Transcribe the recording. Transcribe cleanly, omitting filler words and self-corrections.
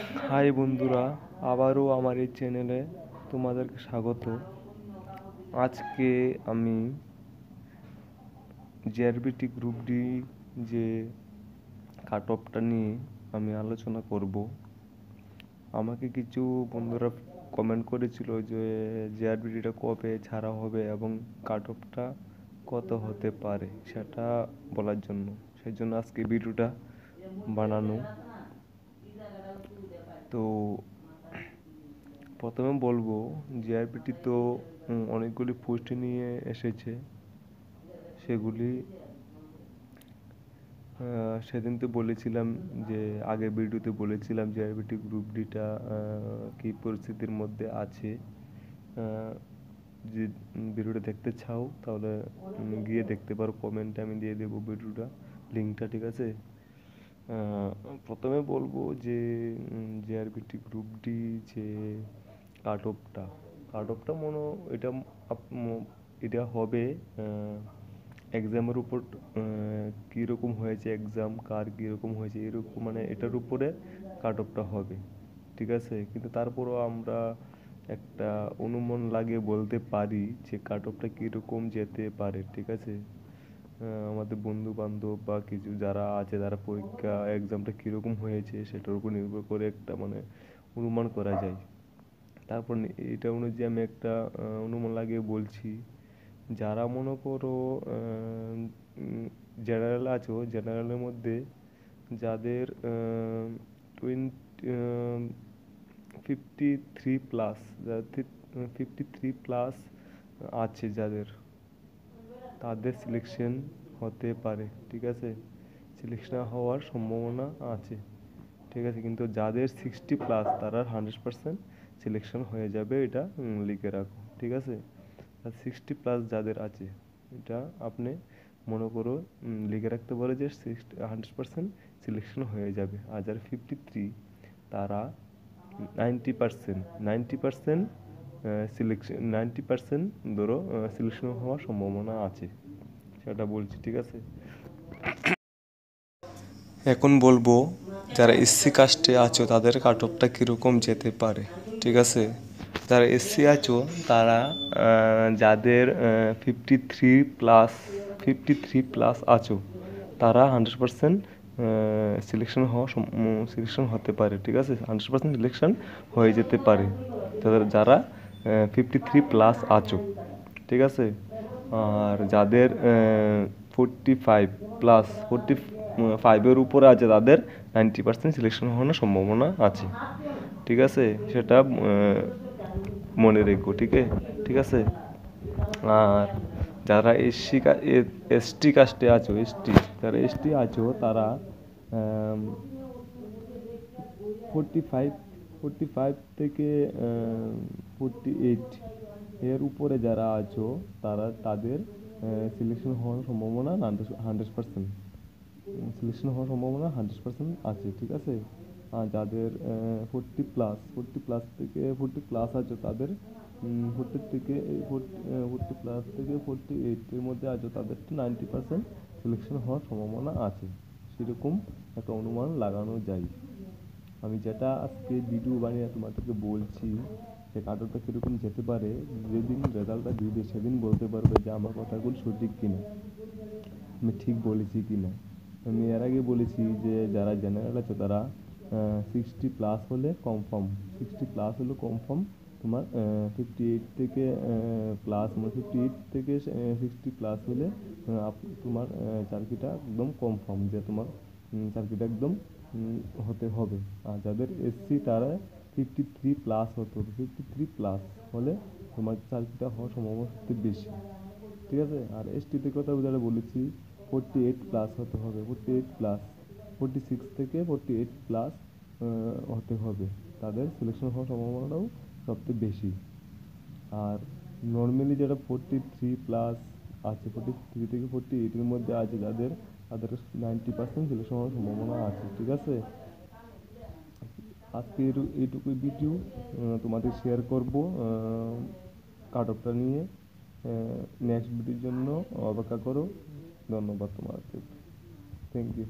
High বন্ধুরা, আবারও আমার এই চ্যানেলে তোমাদেরকে স্বাগত। আজকে আমি জেআরবিটি গ্রুপ ডি যে কাট অফটা নিয়ে আমি আলোচনা করব। আমাকে কিছু বন্ধুরা কমেন্ট করেছিল যে জেআরবিটিটা কবে ছাড়া হবে এবং কাট অফটা কত হতে পারে সেটা বলার জন্য, সেই জন্য আজকে ভিডিওটা বানানো। তো প্রথমে বলবো, জিআরপিটি তো অনেকগুলি পোস্ট নিয়ে এসেছে। সেগুলি সেদিন তো বলেছিলাম যে আগের ভিডিওতে বলেছিলাম জিআরপিটি গ্রুপ ডিটা কী পরিস্থিতির মধ্যে আছে। যে ভিডিওটা দেখতে চাও তাহলে গিয়ে দেখতে পারো, কমেন্টে আমি দিয়ে দেবো ভিডিওটা লিঙ্কটা, ঠিক আছে। প্রথমে বলবো যে জেআরবিটি গ্রুপ ডি যে কাট অফটা এটা এটা হবে এক্সামের উপর, কীরকম হয়েছে এক্সাম, কার কীরকম হয়েছে এরকম, মানে এটার উপরে কাট অফটা হবে, ঠিক আছে। কিন্তু তারপরও আমরা একটা অনুমান লাগিয়ে বলতে পারি যে কাট অফটা কীরকম যেতে পারে, ঠিক আছে। আমাদের বন্ধু বান্ধব বা কিছু যারা আছে, যারা পরীক্ষা এক্সামটা কীরকম হয়েছে সেটার উপর নির্ভর করে একটা মানে অনুমান করা যায়। তারপর এটা অনুযায়ী আমি একটা অনুমান লাগিয়ে বলছি। যারা মনে করো জেনারেল আছো, জেনারেলের মধ্যে যাদের 53+, যাদের 53+ আছে, যাদের তাদের সিলেকশন হতে পারে, ঠিক আছে। সিলেকশন হওয়ার সম্ভাবনা আছে, ঠিক আছে। কিন্তু যাদের 60+ তারা 100% সিলেকশন হয়ে যাবে, এটা লিখে রাখো, ঠিক আছে। আর 60+ যাদের আছে এটা আপনি মনে করো লিখে রাখতে পারো যে 100% সিলেকশন হয়ে যাবে। আর যারা 53 তারা 90% সিলেকশন, 90% ধরো সিলেকশন হওয়ার সম্ভাবনা আছে, সেটা বলছি, ঠিক আছে। এখন বলবো যারা এসসি কাস্টে আছো তাদের কাট অফটা কীরকম যেতে পারে, ঠিক আছে। যারা এসসি আছো তারা যাদের 53+ আছো তারা 100% সিলেকশন হতে পারে, ঠিক আছে। 100% সিলেকশন হয়ে যেতে পারে যারা 53+ আছো, ঠিক আছে। আর যাদের 45+, 45-এর উপরে আছে তাদের 90% সিলেকশন হওয়ার সম্ভাবনা আছে, ঠিক আছে। সেটা মনে রেখো, ঠিক আছে। আর যারা এসটি কাস্টে আছো, যারা এসটি আছো তারা 45 থেকে 48 এর উপরে যারা আছো তাদের সিলেকশন হওয়ার সম্ভাবনা 100%, সিলেকশন হওয়ার সম্ভাবনা 100% আছে, ঠিক আছে। আর যাদের 40+ থেকে 40+ আছে তাদের 40+ থেকে 48 এর মধ্যে আছে তাদের 90% সিলেকশন হওয়ার সম্ভাবনা আছে, সেরকম একটা অনুমান লাগানো যায়। আমি যেটা আজকে ভিডিও বানিয়ে তোমাদেরকে বলছি যে কাট অফটা কীরকম যেতে পারে, যেদিন রেজাল্টটা দিবে সেদিন বলতে পারবে যে আমার কথাগুলো সঠিক কিনা, আমি ঠিক বলেছি কিনা। আমি এর আগে বলেছি যে যারা জেনারেল আছে তারা 60+ হলে কনফার্ম, 60+ হলে কনফার্ম তোমার 58 থেকে প্লাস, মানে 58 থেকে 60+ হলে তোমার চাকরিটা একদম কনফার্ম যে তোমার চাকরিটা একদম হতে হবে। আর যাদের এসসি তারা 53+ হতে হবে, 53+ হলে তোমার চাকরিটা হওয়ার সম্ভাবনা সবচেয়ে বেশি, ঠিক আছে। আর এসটিতে কথা যারা বলেছি 48+ হতে হবে, 46 থেকে 48+ হতে হবে, তাদের সিলেকশন হওয়ার সম্ভাবনাটাও সবচেয়ে বেশি। আর নর্মালি যারা 43+ আছে, 43 থেকে 48-এর মধ্যে আছে তাদের 90% সিলেকশন হওয়ার সম্ভাবনা আছে, ঠিক আছে। আজকে এইটুকুই ভিডিও তোমাদের শেয়ার করব কাট অফটা নিয়ে। নেক্সট ভিডিওর জন্য অপেক্ষা করো। ধন্যবাদ তোমাদের, থ্যাংক ইউ।